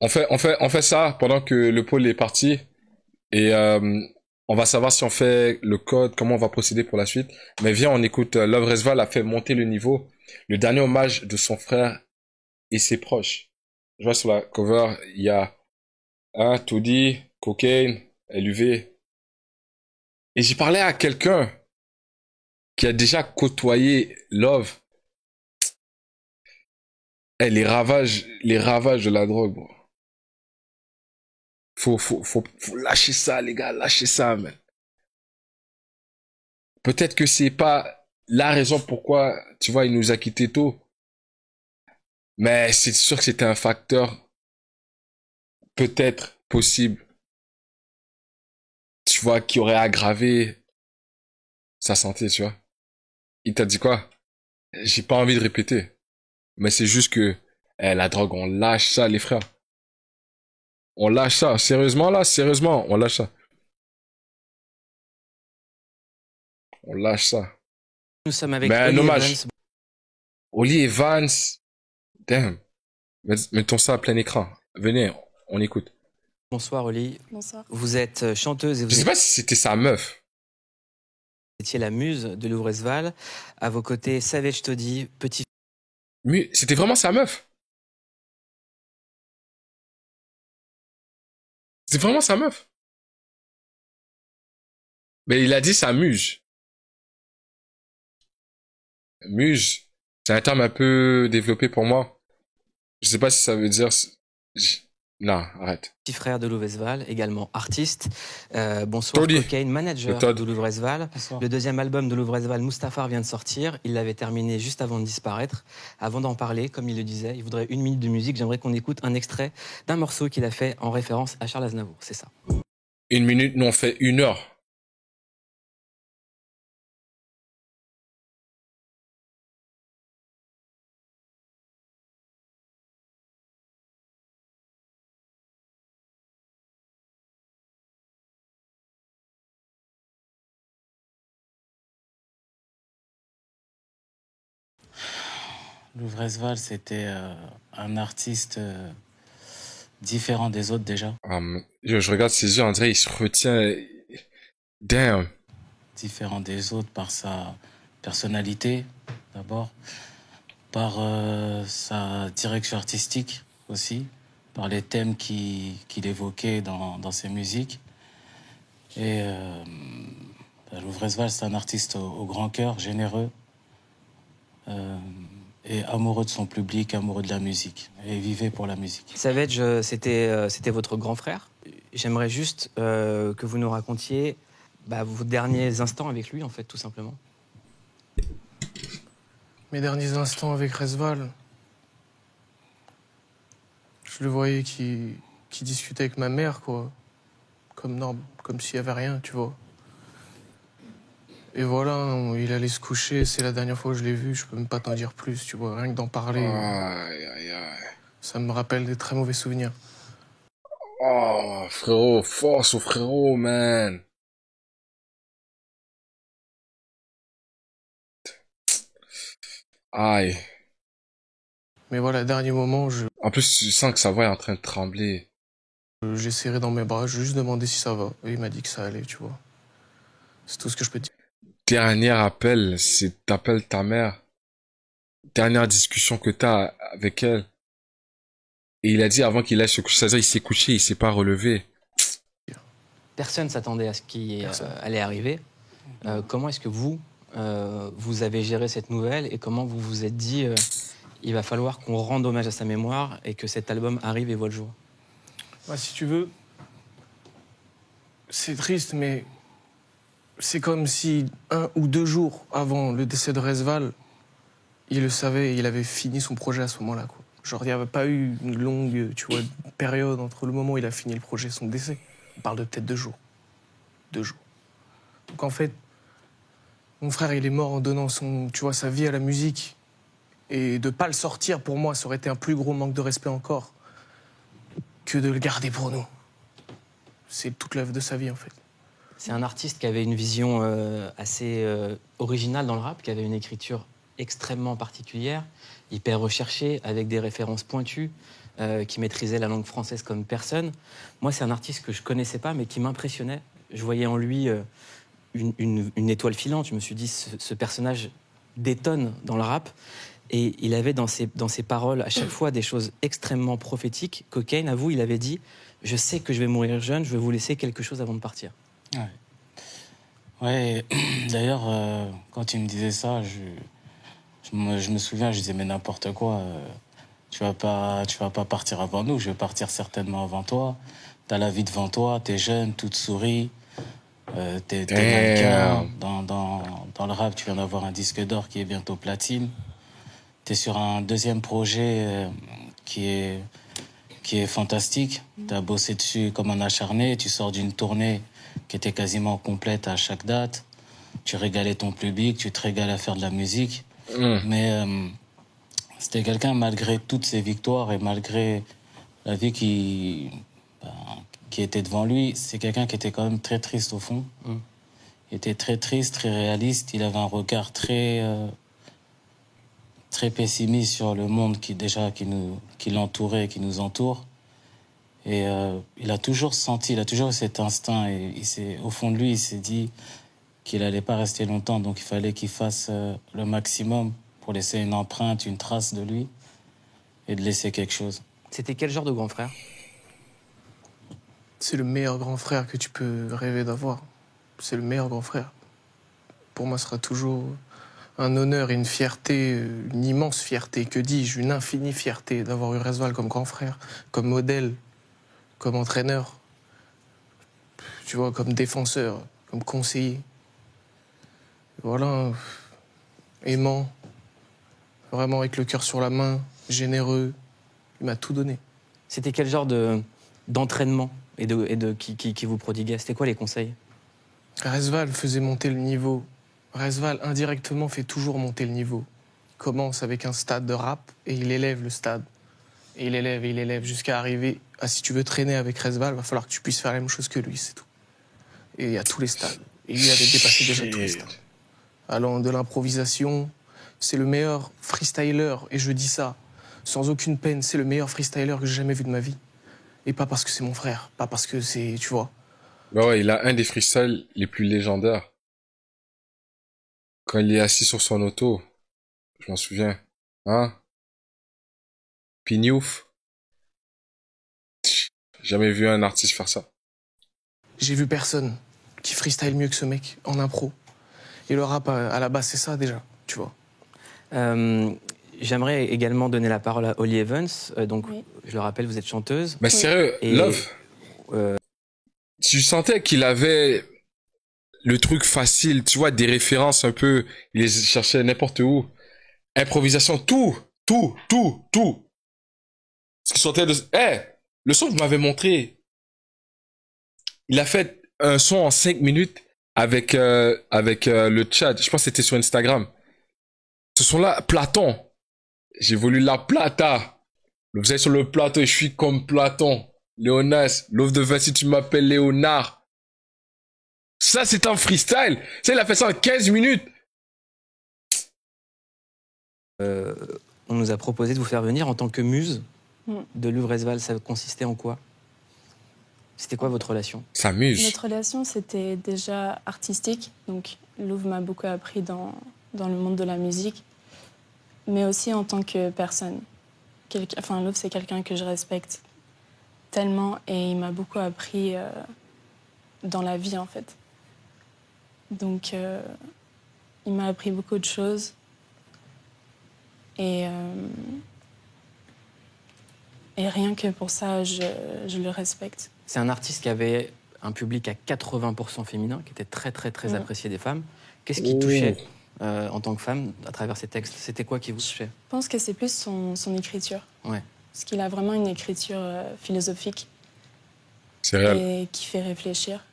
On fait ça pendant que le pôle est parti et on va savoir si on fait le code, comment on va procéder pour la suite. Mais viens, on écoute. Love Resval a fait monter le niveau. Le dernier hommage de son frère et ses proches. Je vois sur la cover, il y a Toody, Cocaine, LUV. Et j'ai parlé à quelqu'un qui a déjà côtoyé Love. Eh, les ravages de la drogue, bro. Faut lâcher ça, les gars, lâcher ça, man. Peut-être que c'est pas la raison pourquoi, tu vois, il nous a quittés tôt. Mais c'est sûr que c'était un facteur peut-être possible, tu vois, qui aurait aggravé sa santé, tu vois. Il t'a dit quoi? J'ai pas envie de répéter. Mais c'est juste que, la drogue, on lâche ça, les frères. On lâche ça. Sérieusement, là, sérieusement, on lâche ça. On lâche ça. Nous sommes Mais avec un Oli Evans. hommage. Oli Evans. Damn. Mettons ça à plein écran. Venez, on écoute. Bonsoir Oli. Bonsoir. Vous êtes chanteuse et Je vous sais pas si c'était sa meuf. étiez la muse de Louvrezval. À vos côtés, Savage Toddy, petit Mais c'était vraiment sa meuf. C'est vraiment sa meuf. Mais il a dit sa muse. Muse, c'est un terme un peu développé pour moi. Je sais pas si ça veut dire... Non, arrête. frère de Louvrezval, également artiste. Bonsoir Toddy. Cocaine, Le manager Todd. de Louvrezval. Bonsoir. Le deuxième album de Louvrezval, Mustafar, vient de sortir. Il l'avait terminé juste avant de disparaître. Avant d'en parler, comme il le disait, il voudrait 1 minute de musique. J'aimerais qu'on écoute un extrait d'un morceau qu'il a fait en référence à Charles Aznavour. C'est ça. 1 minute, nous on fait 1 heure. Louvrezval, c'était un artiste différent des autres déjà. Je regarde ses yeux, on dirait il se retient. Damn. Différent des autres par sa personnalité, d'abord, par sa direction artistique aussi, par les thèmes qu'il évoquait dans ses musiques. Et Louvrezval, c'est un artiste au grand cœur, généreux. Et amoureux de son public, amoureux de la musique, et vivait pour la musique. Savage, c'était votre grand frère. J'aimerais juste que vous nous racontiez vos derniers instants avec lui, en fait, tout simplement. Mes derniers instants avec Resval, je le voyais qui discutait avec ma mère, quoi. Comme s'il y avait rien, tu vois. Et voilà, il allait se coucher, c'est la dernière fois que je l'ai vu, je peux même pas t'en dire plus, tu vois. Rien que d'en parler, Aïe, aïe, aïe. ça me rappelle des très mauvais souvenirs. Oh, frérot, force au frérot, man. Aïe. Mais voilà, dernier moment, En plus, tu sens que sa voix est en train de trembler. j'ai serré dans mes bras, j'ai juste demandé si ça va. Et il m'a dit que ça allait, tu vois. C'est tout ce que je peux te dire. Dernier appel, c'est t'appelles ta mère. Dernière discussion que t'as avec elle. Et il a dit avant qu'il aille se coucher, c'est-à-dire il s'est couché, il s'est pas relevé. Personne s'attendait à ce qui allait arriver. Comment est-ce que vous avez géré cette nouvelle et comment vous vous êtes dit il va falloir qu'on rende hommage à sa mémoire et que cet album arrive et voit le jour? Bah, si tu veux, c'est triste, mais c'est comme si 1 ou 2 jours avant le décès de Resval, il le savait et il avait fini son projet à ce moment-là, quoi. Genre, il n'y avait pas eu une longue, tu vois, période entre le moment où il a fini le projet et son décès. On parle de peut-être 2 jours. 2 jours. Donc en fait, mon frère, il est mort en donnant tu vois, sa vie à la musique. Et de pas le sortir, pour moi, ça aurait été un plus gros manque de respect encore que de le garder pour nous. C'est toute l'œuvre de sa vie, en fait. C'est un artiste qui avait une vision assez originale dans le rap, qui avait une écriture extrêmement particulière, hyper recherchée, avec des références pointues. qui maîtrisait la langue française comme personne. Moi, c'est un artiste que je connaissais pas, mais qui m'impressionnait. Je voyais en lui une étoile filante. Je me suis dit, ce personnage détonne dans le rap. Et il avait dans ses paroles à chaque fois des choses extrêmement prophétiques. Cocaine, à vous, il avait dit « Je sais que je vais mourir jeune, je vais vous laisser quelque chose avant de partir. » Ouais, d'ailleurs, quand il me disait ça, je me souviens, je disais mais n'importe quoi, tu vas pas partir avant nous, je vais partir certainement avant toi. T'as la vie devant toi, t'es jeune, toute souris, t'es mannequin. Dans le rap, tu viens d'avoir un disque d'or qui est bientôt platine. T'es sur un deuxième projet qui est fantastique. T'as bossé dessus comme un acharné, tu sors d'une tournée qui était quasiment complète à chaque date. Tu régalais ton public, tu te régales à faire de la musique. Mais c'était quelqu'un, malgré toutes ses victoires et malgré la vie qui était devant lui, c'est quelqu'un qui était quand même très triste au fond. Il était très triste, très réaliste. Il avait un regard très pessimiste sur le monde qui l'entourait et qui nous entoure. Et il a toujours senti, il a toujours eu cet instinct. Et au fond de lui, il s'est dit qu'il n'allait pas rester longtemps. Donc il fallait qu'il fasse le maximum pour laisser une empreinte, une trace de lui et de laisser quelque chose. C'était quel genre de grand frère? C'est le meilleur grand frère que tu peux rêver d'avoir. C'est le meilleur grand frère. Pour moi, ce sera toujours un honneur et une fierté, une immense fierté, que dis-je, une infinie fierté d'avoir eu Resval comme grand frère, comme modèle, comme entraîneur, tu vois, comme défenseur, comme conseiller. Voilà, aimant, vraiment avec le cœur sur la main, généreux, il m'a tout donné. C'était quel genre d'entraînement qui vous prodiguait? C'était quoi les conseils? Resval faisait monter le niveau. Resval, indirectement, fait toujours monter le niveau. Il commence avec un stade de rap et il élève le stade. Et il élève jusqu'à arriver à, si tu veux traîner avec Resval, il va falloir que tu puisses faire la même chose que lui, c'est tout. Et il y a tous les stades. Et lui avait dépassé déjà tous les stades. Allant de l'improvisation, c'est le meilleur freestyler, et je dis ça sans aucune peine, c'est le meilleur freestyler que j'ai jamais vu de ma vie. Et pas parce que c'est mon frère, pas parce que c'est, tu vois. Bah ouais, il a un des freestyles les plus légendaires. Quand il est assis sur son auto, je m'en souviens. Hein? Pignouf. Jamais vu un artiste faire ça. J'ai vu personne qui freestyle mieux que ce mec en impro. Et le rap, à la base, c'est ça déjà, tu vois. J'aimerais également donner la parole à Holly Evans. Oui. Je le rappelle, vous êtes chanteuse. Mais sérieux, Love, tu sentais qu'il avait le truc facile, tu vois, des références un peu, il les cherchait n'importe où. Improvisation, tout. Ce qu'il sentait de... le son que vous m'avez montré, il a fait un son en 5 minutes avec le chat. Je pense que c'était sur Instagram. Ce son-là, Platon. J'ai voulu la plata. Vous êtes sur le plateau et je suis comme Platon. Léonas, Love de Vinci, tu m'appelles Léonard. Ça, c'est un freestyle. Ça, il a fait ça en 15 minutes. On nous a proposé de vous faire venir en tant que muse de Louv Resval. Ça consistait en quoi? C'était quoi votre relation? Sa muse. Notre relation, c'était déjà artistique. Donc, Louv m'a beaucoup appris dans le monde de la musique, mais aussi en tant que personne. Louv, c'est quelqu'un que je respecte tellement et il m'a beaucoup appris dans la vie, en fait. Donc, il m'a appris beaucoup de choses. Et rien que pour ça, je le respecte. C'est un artiste qui avait un public à 80% féminin, qui était très apprécié des femmes. Qu'est-ce qui touchait en tant que femme à travers ses textes? C'était quoi qui vous touchait? Je pense que c'est plus son écriture. Ouais. Parce qu'il a vraiment une écriture philosophique. C'est réel. Et qui fait réfléchir.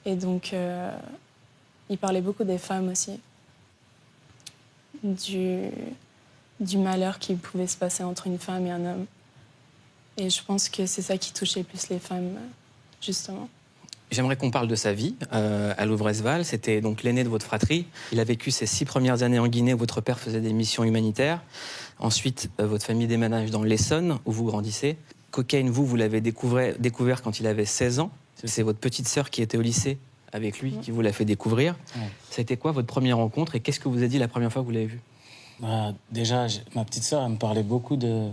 Et donc, il parlait beaucoup des femmes aussi. Du malheur qui pouvait se passer entre une femme et un homme. Et je pense que c'est ça qui touchait plus les femmes, justement. J'aimerais qu'on parle de sa vie à Louvresval. C'était donc l'aîné de votre fratrie. Il a vécu ses 6 premières années en Guinée où votre père faisait des missions humanitaires. Ensuite, votre famille déménage dans l'Essonne où vous grandissez. Cocaine, vous l'avez découvert quand il avait 16 ans. C'est votre petite sœur qui était au lycée avec lui qui vous l'a fait découvrir. Ouais. Ça a été quoi votre première rencontre et qu'est-ce que vous a dit la première fois que vous l'avez vu? Déjà, ma petite sœur, elle me parlait beaucoup de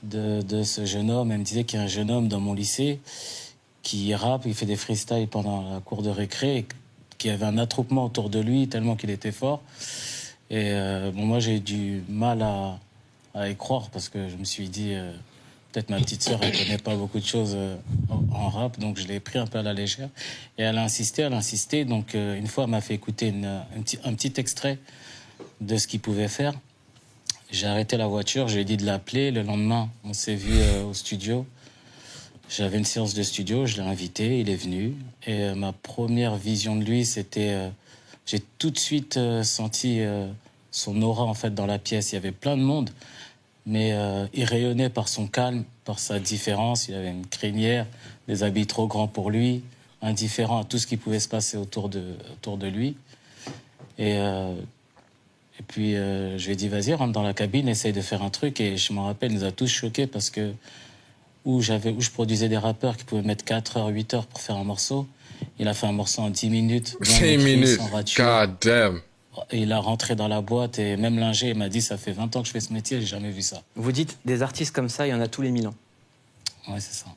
ce jeune homme. Elle me disait qu'il y a un jeune homme dans mon lycée qui rappe, il fait des freestyles pendant la cour de récré, et qui avait un attroupement autour de lui tellement qu'il était fort. Et moi, j'ai eu du mal à y croire parce que je me suis dit, peut-être ma petite sœur, elle connaît pas beaucoup de choses en rap, donc je l'ai pris un peu à la légère. Et elle a insisté. Donc une fois, elle m'a fait écouter un petit extrait de ce qu'il pouvait faire. J'ai arrêté la voiture, je lui ai dit de l'appeler. Le lendemain, on s'est vu au studio. J'avais une séance de studio, je l'ai invité, il est venu. Et ma première vision de lui, c'était... j'ai tout de suite senti son aura, en fait, dans la pièce. Il y avait plein de monde, mais il rayonnait par son calme, par sa différence. Il avait une crinière, des habits trop grands pour lui, indifférent à tout ce qui pouvait se passer autour de lui. Et puis, je lui ai dit, vas-y, rentre dans la cabine, essaye de faire un truc. Et je m'en rappelle, il nous a tous choqués parce que où je produisais des rappeurs qui pouvaient mettre 4 heures, 8 heures pour faire un morceau. Il a fait un morceau en 10 minutes. 10 minutes, god damn. Et il a rentré dans la boîte et même l'ingé, il m'a dit, ça fait 20 ans que je fais ce métier, j'ai jamais vu ça. Vous dites, des artistes comme ça, il y en a tous les 1000 ans. Ouais, c'est ça.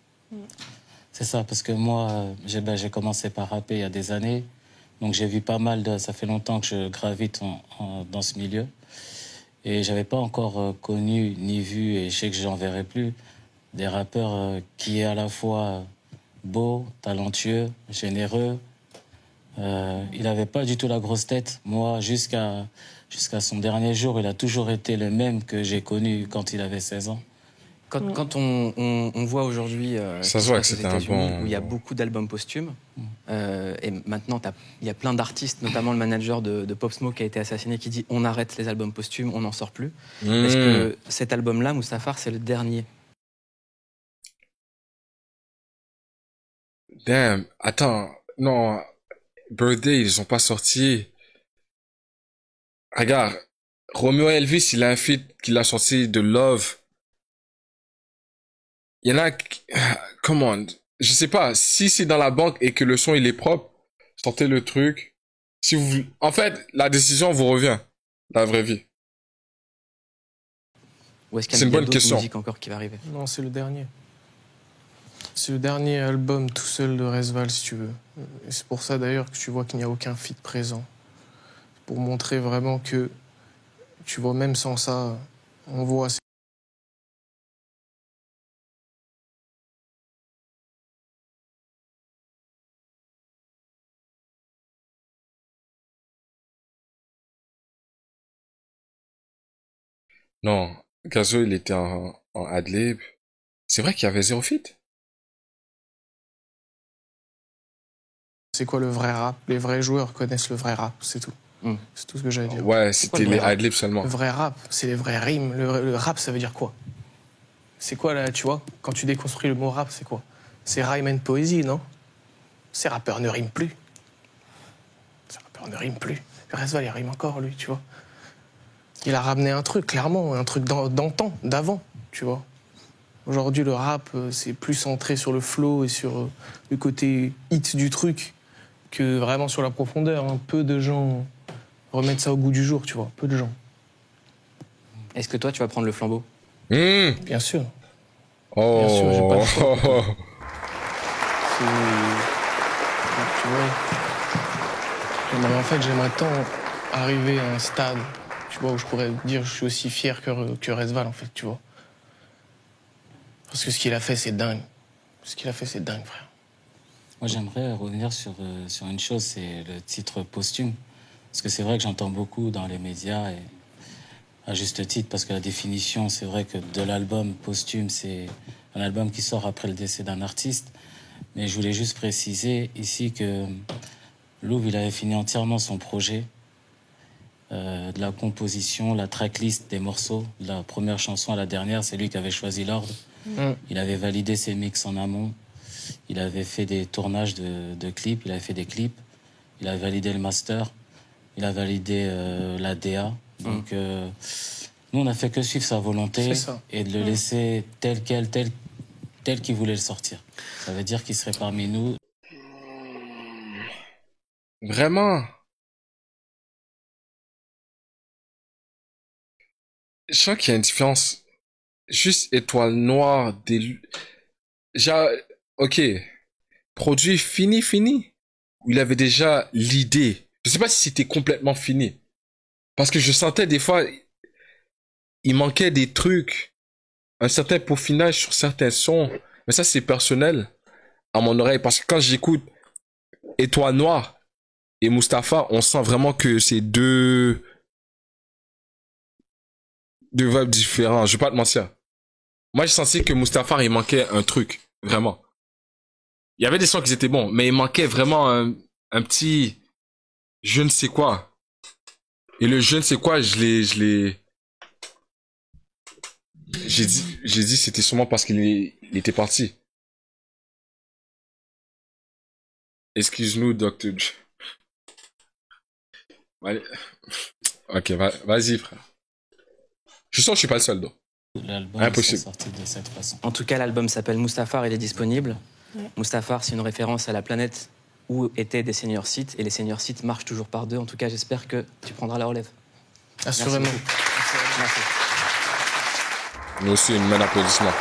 C'est ça, parce que moi, j'ai commencé par rapper il y a des années. Donc j'ai vu pas mal ça fait longtemps que je gravite dans ce milieu. Et j'avais pas encore connu ni vu, et je sais que j'en verrai plus, des rappeurs qui est à la fois beau, talentueux, généreux. Il avait pas du tout la grosse tête. Moi, jusqu'à son dernier jour, il a toujours été le même que j'ai connu quand il avait 16 ans. Quand on voit aujourd'hui ça se voit que c'était un bon... où il y a beaucoup d'albums posthumes, et maintenant il y a plein d'artistes, notamment le manager de Pop Smoke qui a été assassiné, qui dit on arrête les albums posthumes, on n'en sort plus. Est-ce que cet album-là, Mustafar, c'est le dernier? Damn, attends, non, Birthday, ils ont pas sorti. Regarde, Romeo Elvis, il a un feat qu'il a sorti de Love. Il y en a, comment, je sais pas, si c'est dans la banque et que le son il est propre, sortez le truc. Si vous, en fait, la décision vous revient, la vraie vie. Ou est-ce qu'il y a d'autres musiques encore qui va arriver? Non, c'est le dernier. C'est le dernier album tout seul de Resval, si tu veux. Et c'est pour ça d'ailleurs que tu vois qu'il n'y a aucun feat présent. Pour montrer vraiment que, tu vois, même sans ça, on voit... Non, Gazo, il était en ad-lib. C'est vrai qu'il y avait 0 feat. C'est quoi le vrai rap? Les vrais joueurs connaissent le vrai rap, c'est tout. C'est tout ce que j'allais dire. Ouais, c'était les ad-libs seulement. Le vrai rap, c'est les vraies rimes. Le rap, ça veut dire quoi? C'est quoi, là, tu vois? Quand tu déconstruis le mot rap, c'est quoi? C'est rhyme and poésie, non? Ces rappeurs ne riment plus. Ces rappeurs ne riment plus. Resval, il rime encore, lui, tu vois? Il a ramené un truc, clairement, un truc d'antan, d'avant, tu vois? Aujourd'hui, le rap, c'est plus centré sur le flow et sur le côté hit du truc que vraiment sur la profondeur. Hein. Peu de gens remettent ça au goût du jour, tu vois. Peu de gens. Est-ce que toi, tu vas prendre le flambeau? Bien sûr. Oh. Bien sûr, j'ai pas le choix. Tu vois, j'aimerais tant arriver à un stade, tu vois, où je pourrais dire je suis aussi fier que Resval, en fait, tu vois. Parce que ce qu'il a fait, c'est dingue. Ce qu'il a fait, c'est dingue, frère. Moi, j'aimerais revenir sur une chose, c'est le titre posthume. Parce que c'est vrai que j'entends beaucoup dans les médias, et à juste titre, parce que la définition, c'est vrai que de l'album posthume, c'est un album qui sort après le décès d'un artiste. Mais je voulais juste préciser ici que Louvre, il avait fini entièrement son projet, de la composition, la tracklist des morceaux, de la première chanson à la dernière, c'est lui qui avait choisi l'ordre. Il avait validé ses mix en amont. Il avait fait des tournages de clips, il avait fait des clips, il a validé le master, il a validé la DA. Donc, nous, on n'a fait que suivre sa volonté et de le laisser tel qu'il voulait le sortir. Ça veut dire qu'il serait parmi nous. Vraiment. Je sens qu'il y a une différence. Juste Étoile Noire, ok. Produit fini. Où il avait déjà l'idée. Je sais pas si c'était complètement fini. Parce que je sentais des fois, il manquait des trucs. Un certain peaufinage sur certains sons. Mais ça, c'est personnel à mon oreille. Parce que quand j'écoute Étoile Noire et Mustapha, on sent vraiment que c'est deux vibes différents. Je vais pas te mentir. Moi, j'ai senti que Mustapha, il manquait un truc. Vraiment. Il y avait des sons qui étaient bons, mais il manquait vraiment un petit je ne sais quoi. Et le je ne sais quoi, j'ai dit c'était sûrement parce il était parti. Excuse-nous, Dr. Allez. Ok, vas-y, frère. Je sens que je suis pas le seul, donc. L'album est sorti de cette façon. En tout cas, l'album s'appelle Mustafar, il est disponible. Ouais. Mustafar, c'est une référence à la planète où étaient des senior sites, et les senior sites marchent toujours par deux. En tout cas, j'espère que tu prendras la relève. Assurément. Merci. Nous aussi, une main d'applaudissement.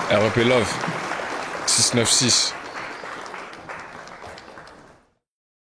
REP Love, 696.